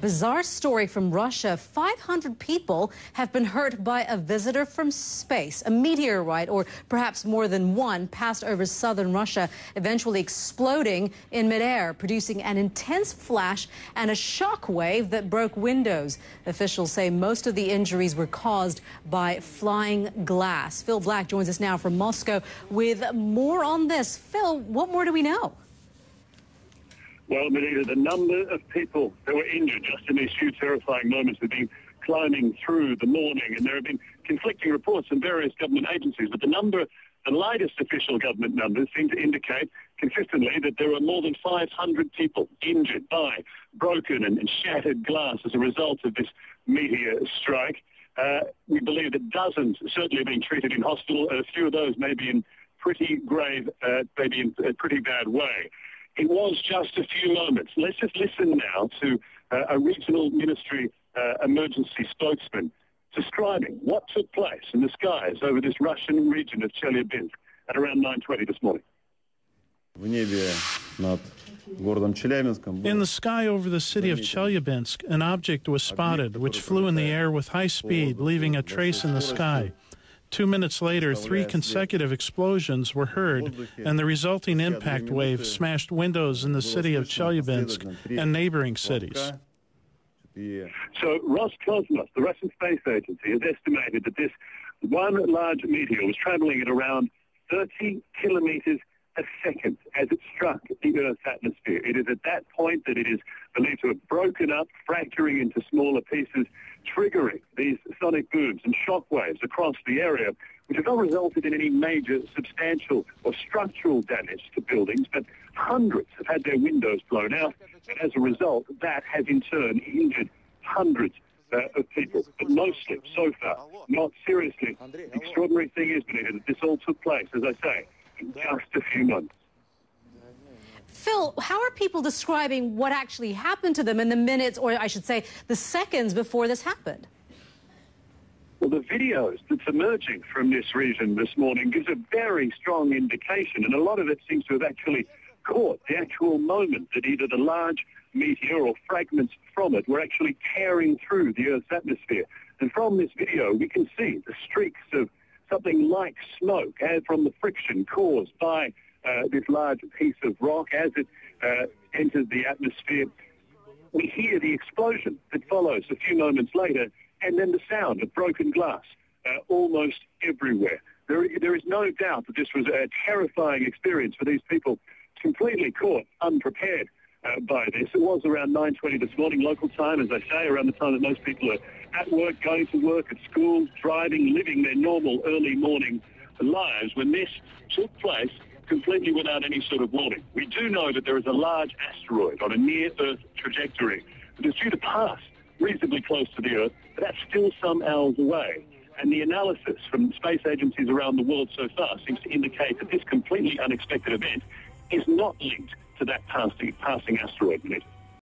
Bizarre story from Russia. 500 people have been hurt by a visitor from space. A meteorite, or perhaps more than one, passed over southern Russia, eventually exploding in midair, producing an intense flash and a shock wave that broke windows. Officials say most of the injuries were caused by flying glass. Phil Black joins us now from Moscow with more on this. Phil, what more do we know? Well, Medina, the number of people that were injured just in these few terrifying moments have been climbing through the morning, and there have been conflicting reports from various government agencies, but the latest official government numbers seem to indicate consistently that there are more than 500 people injured by broken and shattered glass as a result of this meteor strike. We believe that dozens certainly are being treated in hospital. A few of those may be in pretty grave, maybe in a pretty bad way. It was just a few moments. Let's just listen now to a regional ministry emergency spokesman describing what took place in the skies over this Russian region of Chelyabinsk at around 9:20 this morning. In the sky over the city of Chelyabinsk, an object was spotted which flew in the air with high speed, leaving a trace in the sky. 2 minutes later, 3 consecutive explosions were heard, and the resulting impact wave smashed windows in the city of Chelyabinsk and neighboring cities. So Roscosmos, the Russian space agency, has estimated that this one large meteor was traveling at around 30 kilometers a second as it struck the Earth's atmosphere. It is at that point that it is believed to have broken up, fracturing into smaller pieces, triggering these sonic booms and shock waves across the area, which have not resulted in any major substantial or structural damage to buildings, but hundreds have had their windows blown out, and as a result, that has in turn injured hundreds of people, but mostly, so far, not seriously. The extraordinary thing is, Benita, that this all took place, as I say, in just a few months. Phil, how are people describing what actually happened to them in the minutes, or I should say the seconds before this happened? Well, the videos that's emerging from this region this morning gives a very strong indication, and a lot of it seems to have actually caught the actual moment that either the large meteor or fragments from it were actually tearing through the Earth's atmosphere. And from this video, we can see the streaks of something like smoke from the friction caused by this large piece of rock as it enters the atmosphere. We hear the explosion that follows a few moments later, and then the sound of broken glass almost everywhere. There is no doubt that this was a terrifying experience for these people, completely caught unprepared by this. It was around 9:20 this morning, local time, as I say, around the time that most people are at work, going to work, at school, driving, living their normal early morning lives, when this took place completely without any sort of warning. We do know that there is a large asteroid on a near-Earth trajectory that is due to pass reasonably close to the Earth, but that's still some hours away. And the analysis from space agencies around the world so far seems to indicate that this completely unexpected event is not linked to that passing asteroid.